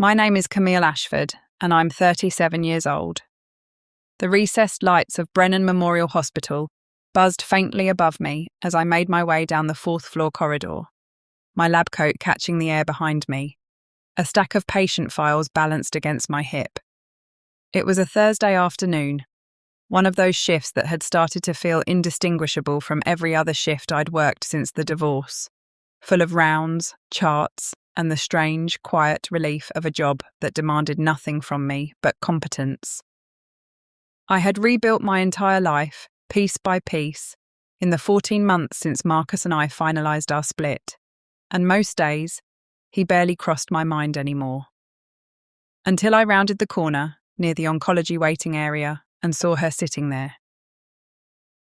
My name is Camille Ashford, and I'm 37 years old. The recessed lights of Brennan Memorial Hospital buzzed faintly above me as I made my way down the fourth-floor corridor, my lab coat catching the air behind me, a stack of patient files balanced against my hip. It was a Thursday afternoon, one of those shifts that had started to feel indistinguishable from every other shift I'd worked since the divorce, full of rounds, charts, and the strange, quiet relief of a job that demanded nothing from me but competence. I had rebuilt my entire life, piece by piece, in the 14 months since Marcus and I finalised our split, and most days, he barely crossed my mind anymore. Until I rounded the corner, near the oncology waiting area, and saw her sitting there.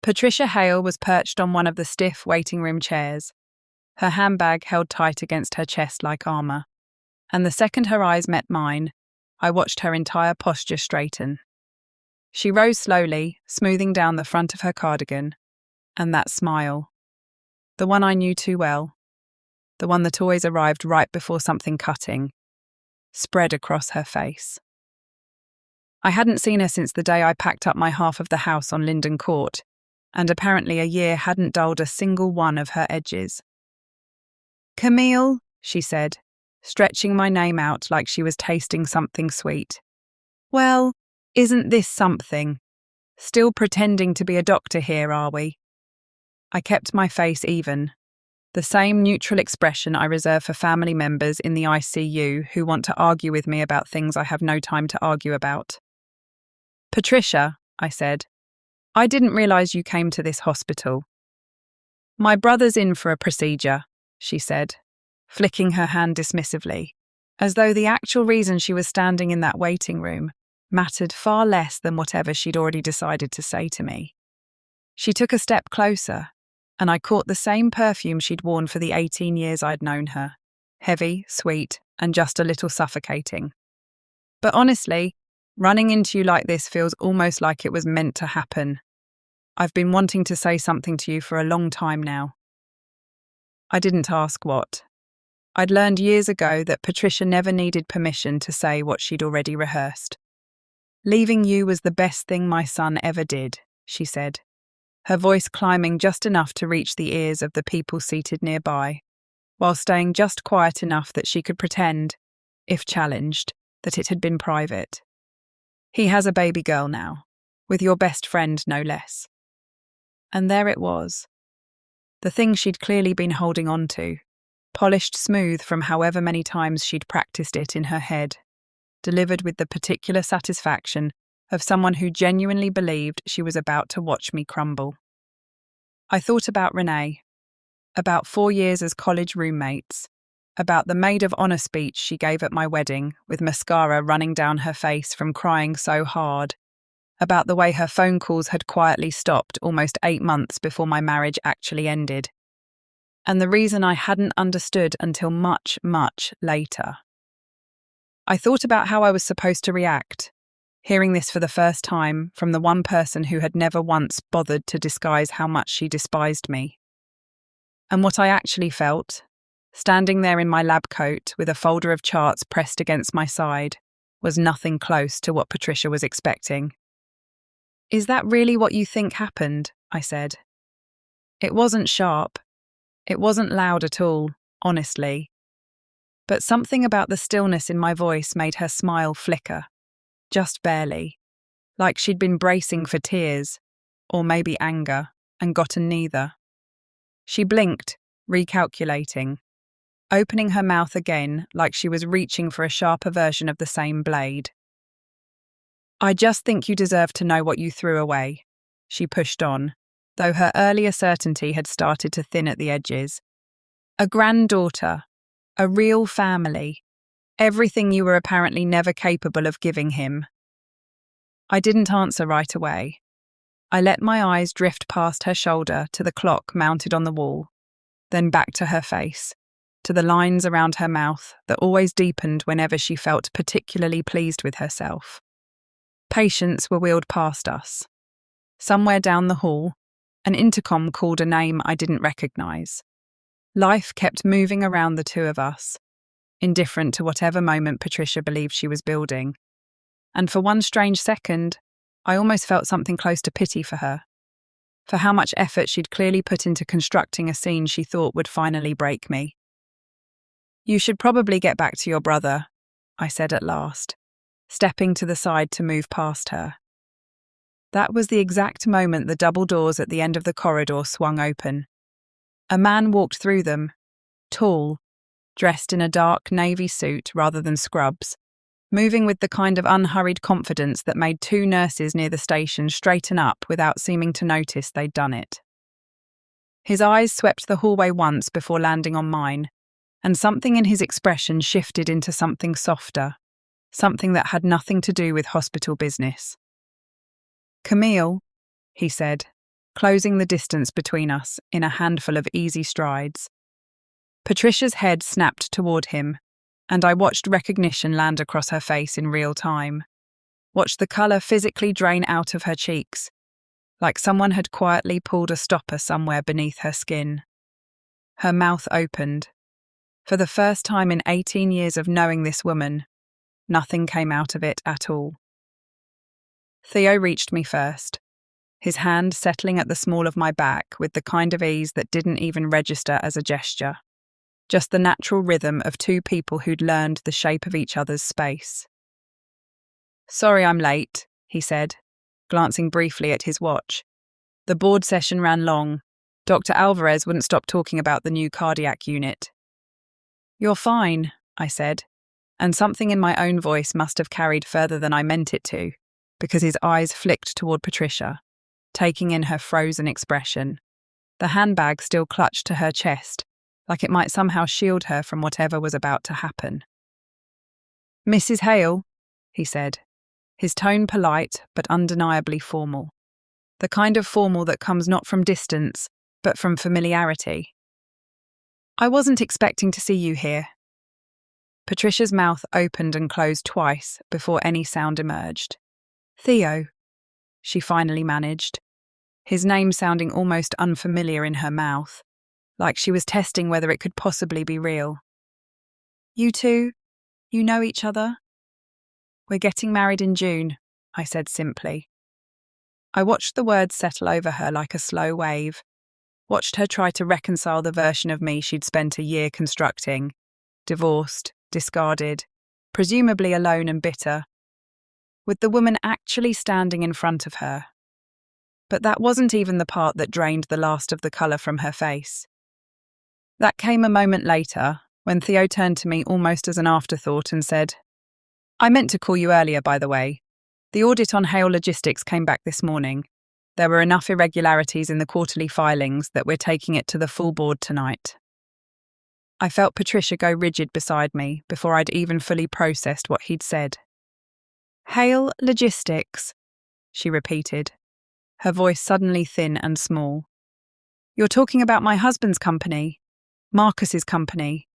Patricia Hale was perched on one of the stiff waiting room chairs, her handbag held tight against her chest like armour, and the second her eyes met mine, I watched her entire posture straighten. She rose slowly, smoothing down the front of her cardigan, and that smile, the one I knew too well, the one that always arrived right before something cutting, spread across her face. I hadn't seen her since the day I packed up my half of the house on Linden Court, and apparently a year hadn't dulled a single one of her edges. "Camille," she said, stretching my name out like she was tasting something sweet. "Well, isn't this something? Still pretending to be a doctor here, are we?" I kept my face even, the same neutral expression I reserve for family members in the ICU who want to argue with me about things I have no time to argue about. "Patricia," I said, "I didn't realise you came to this hospital." "My brother's in for a procedure," she said, flicking her hand dismissively, as though the actual reason she was standing in that waiting room mattered far less than whatever she'd already decided to say to me. She took a step closer, and I caught the same perfume she'd worn for the 18 years I'd known her, heavy, sweet, and just a little suffocating. "But honestly, running into you like this feels almost like it was meant to happen. I've been wanting to say something to you for a long time now." I didn't ask what. I'd learned years ago that Patricia never needed permission to say what she'd already rehearsed. "Leaving you was the best thing my son ever did," she said, her voice climbing just enough to reach the ears of the people seated nearby, while staying just quiet enough that she could pretend, if challenged, that it had been private. "He has a baby girl now, with your best friend no less." And there it was. The thing she'd clearly been holding on to, polished smooth from however many times she'd practiced it in her head, delivered with the particular satisfaction of someone who genuinely believed she was about to watch me crumble. I thought about Renee, about 4 years as college roommates, about the maid of honour speech she gave at my wedding with mascara running down her face from crying so hard, about the way her phone calls had quietly stopped almost 8 months before my marriage actually ended, and the reason I hadn't understood until much, much later. I thought about how I was supposed to react, hearing this for the first time from the one person who had never once bothered to disguise how much she despised me. And what I actually felt, standing there in my lab coat with a folder of charts pressed against my side, was nothing close to what Patricia was expecting. "Is that really what you think happened?" I said. It wasn't sharp. It wasn't loud at all, honestly. But something about the stillness in my voice made her smile flicker, just barely, like she'd been bracing for tears, or maybe anger, and gotten neither. She blinked, recalculating, opening her mouth again like she was reaching for a sharper version of the same blade. "I just think you deserve to know what you threw away," she pushed on, though her earlier certainty had started to thin at the edges. "A granddaughter, a real family, everything you were apparently never capable of giving him." I didn't answer right away. I let my eyes drift past her shoulder to the clock mounted on the wall, then back to her face, to the lines around her mouth that always deepened whenever she felt particularly pleased with herself. Patients were wheeled past us. Somewhere down the hall, an intercom called a name I didn't recognise. Life kept moving around the two of us, indifferent to whatever moment Patricia believed she was building. And for one strange second, I almost felt something close to pity for her, for how much effort she'd clearly put into constructing a scene she thought would finally break me. "You should probably get back to your brother," I said at last, stepping to the side to move past her. That was the exact moment the double doors at the end of the corridor swung open. A man walked through them, tall, dressed in a dark navy suit rather than scrubs, moving with the kind of unhurried confidence that made two nurses near the station straighten up without seeming to notice they'd done it. His eyes swept the hallway once before landing on mine, and something in his expression shifted into something softer, something that had nothing to do with hospital business. "Camille," he said, closing the distance between us in a handful of easy strides. Patricia's head snapped toward him, and I watched recognition land across her face in real time, watched the colour physically drain out of her cheeks, like someone had quietly pulled a stopper somewhere beneath her skin. Her mouth opened. For the first time in 18 years of knowing this woman, nothing came out of it at all. Theo reached me first, his hand settling at the small of my back with the kind of ease that didn't even register as a gesture. Just the natural rhythm of two people who'd learned the shape of each other's space. "Sorry I'm late," he said, glancing briefly at his watch. "The board session ran long. Dr. Alvarez wouldn't stop talking about the new cardiac unit." "You're fine," I said, and something in my own voice must have carried further than I meant it to, because his eyes flicked toward Patricia, taking in her frozen expression. The handbag still clutched to her chest, like it might somehow shield her from whatever was about to happen. "Mrs. Hale," he said, his tone polite but undeniably formal. The kind of formal that comes not from distance, but from familiarity. "I wasn't expecting to see you here." Patricia's mouth opened and closed twice before any sound emerged. "Theo," she finally managed, his name sounding almost unfamiliar in her mouth, like she was testing whether it could possibly be real. "You two, you know each other?" "We're getting married in June," I said simply. I watched the words settle over her like a slow wave, watched her try to reconcile the version of me she'd spent a year constructing, divorced, discarded, presumably alone and bitter, with the woman actually standing in front of her. But that wasn't even the part that drained the last of the colour from her face. That came a moment later, when Theo turned to me almost as an afterthought and said, "I meant to call you earlier, by the way. The audit on Hale Logistics came back this morning. There were enough irregularities in the quarterly filings that we're taking it to the full board tonight." I felt Patricia go rigid beside me before I'd even fully processed what he'd said. "Hale Logistics," she repeated, her voice suddenly thin and small. "You're talking about my husband's company, Marcus's company."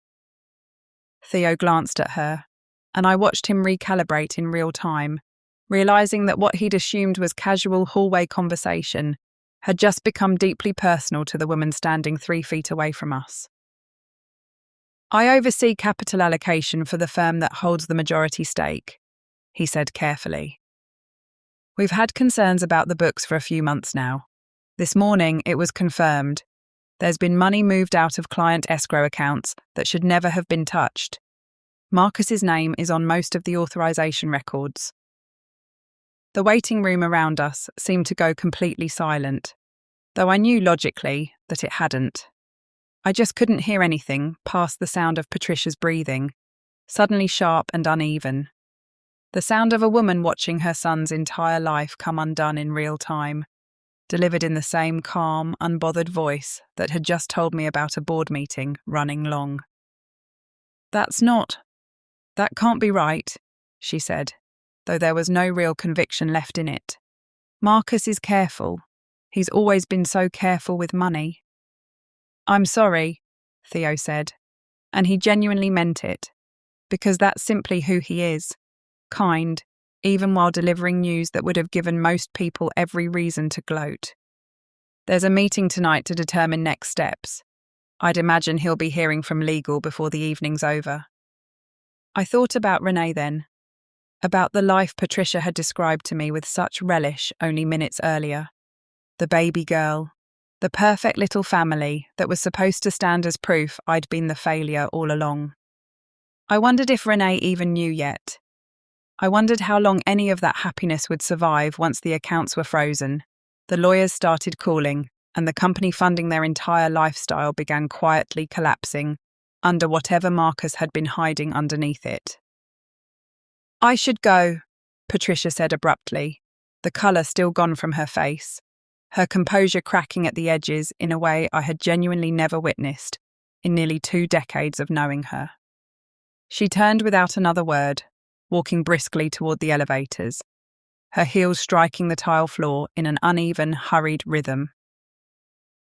Theo glanced at her, and I watched him recalibrate in real time, realizing that what he'd assumed was casual hallway conversation had just become deeply personal to the woman standing 3 feet away from us. "I oversee capital allocation for the firm that holds the majority stake," he said carefully. "We've had concerns about the books for a few months now. This morning it was confirmed. There's been money moved out of client escrow accounts that should never have been touched. Marcus's name is on most of the authorization records." The waiting room around us seemed to go completely silent, though I knew logically that it hadn't. I just couldn't hear anything past the sound of Patricia's breathing, suddenly sharp and uneven. The sound of a woman watching her son's entire life come undone in real time, delivered in the same calm, unbothered voice that had just told me about a board meeting running long. That can't be right," she said, though there was no real conviction left in it. "Marcus is careful. He's always been so careful with money." "I'm sorry," Theo said, and he genuinely meant it, because that's simply who he is, kind, even while delivering news that would have given most people every reason to gloat. "There's a meeting tonight to determine next steps. I'd imagine he'll be hearing from legal before the evening's over." I thought about Renee then, about the life Patricia had described to me with such relish only minutes earlier. The baby girl, the perfect little family that was supposed to stand as proof I'd been the failure all along. I wondered if Renee even knew yet. I wondered how long any of that happiness would survive once the accounts were frozen, the lawyers started calling, and the company funding their entire lifestyle began quietly collapsing under whatever Marcus had been hiding underneath it. "I should go," Patricia said abruptly, the colour still gone from her face, her composure cracking at the edges in a way I had genuinely never witnessed in nearly 2 decades of knowing her. She turned without another word, walking briskly toward the elevators, her heels striking the tile floor in an uneven, hurried rhythm.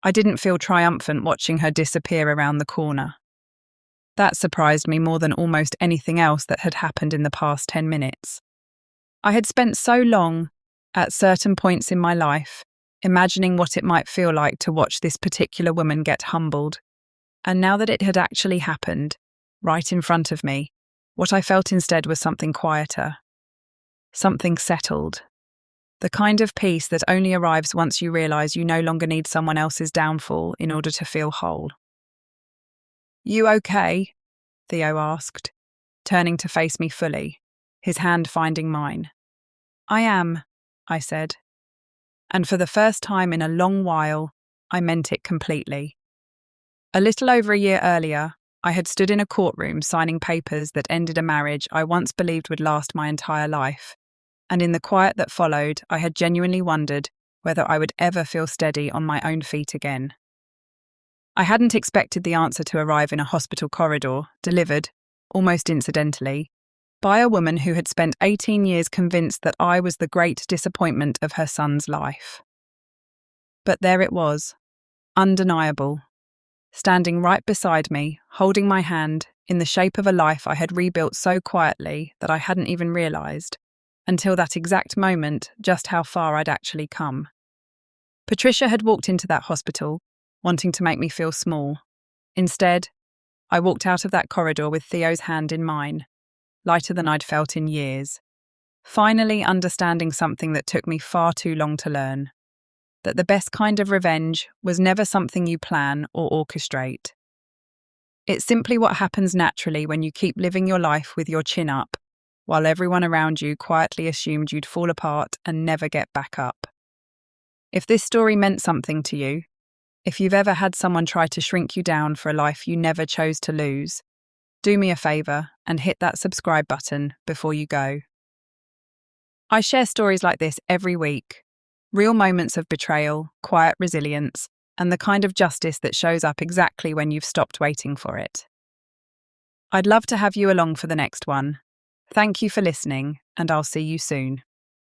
I didn't feel triumphant watching her disappear around the corner. That surprised me more than almost anything else that had happened in the past 10 minutes. I had spent so long, at certain points in my life, imagining what it might feel like to watch this particular woman get humbled. And now that it had actually happened, right in front of me, what I felt instead was something quieter. Something settled. The kind of peace that only arrives once you realize you no longer need someone else's downfall in order to feel whole. "You okay?" Theo asked, turning to face me fully, his hand finding mine. "I am," I said. And for the first time in a long while, I meant it completely. A little over a year earlier, I had stood in a courtroom signing papers that ended a marriage I once believed would last my entire life, and in the quiet that followed, I had genuinely wondered whether I would ever feel steady on my own feet again. I hadn't expected the answer to arrive in a hospital corridor, delivered, almost incidentally, by a woman who had spent 18 years convinced that I was the great disappointment of her son's life. But there it was, undeniable, standing right beside me, holding my hand, in the shape of a life I had rebuilt so quietly that I hadn't even realised, until that exact moment, just how far I'd actually come. Patricia had walked into that hospital, wanting to make me feel small. Instead, I walked out of that corridor with Theo's hand in mine, lighter than I'd felt in years, finally understanding something that took me far too long to learn, that the best kind of revenge was never something you plan or orchestrate. It's simply what happens naturally when you keep living your life with your chin up, while everyone around you quietly assumed you'd fall apart and never get back up. If this story meant something to you, if you've ever had someone try to shrink you down for a life you never chose to lose, do me a favour and hit that subscribe button before you go. I share stories like this every week, real moments of betrayal, quiet resilience, and the kind of justice that shows up exactly when you've stopped waiting for it. I'd love to have you along for the next one. Thank you for listening, and I'll see you soon.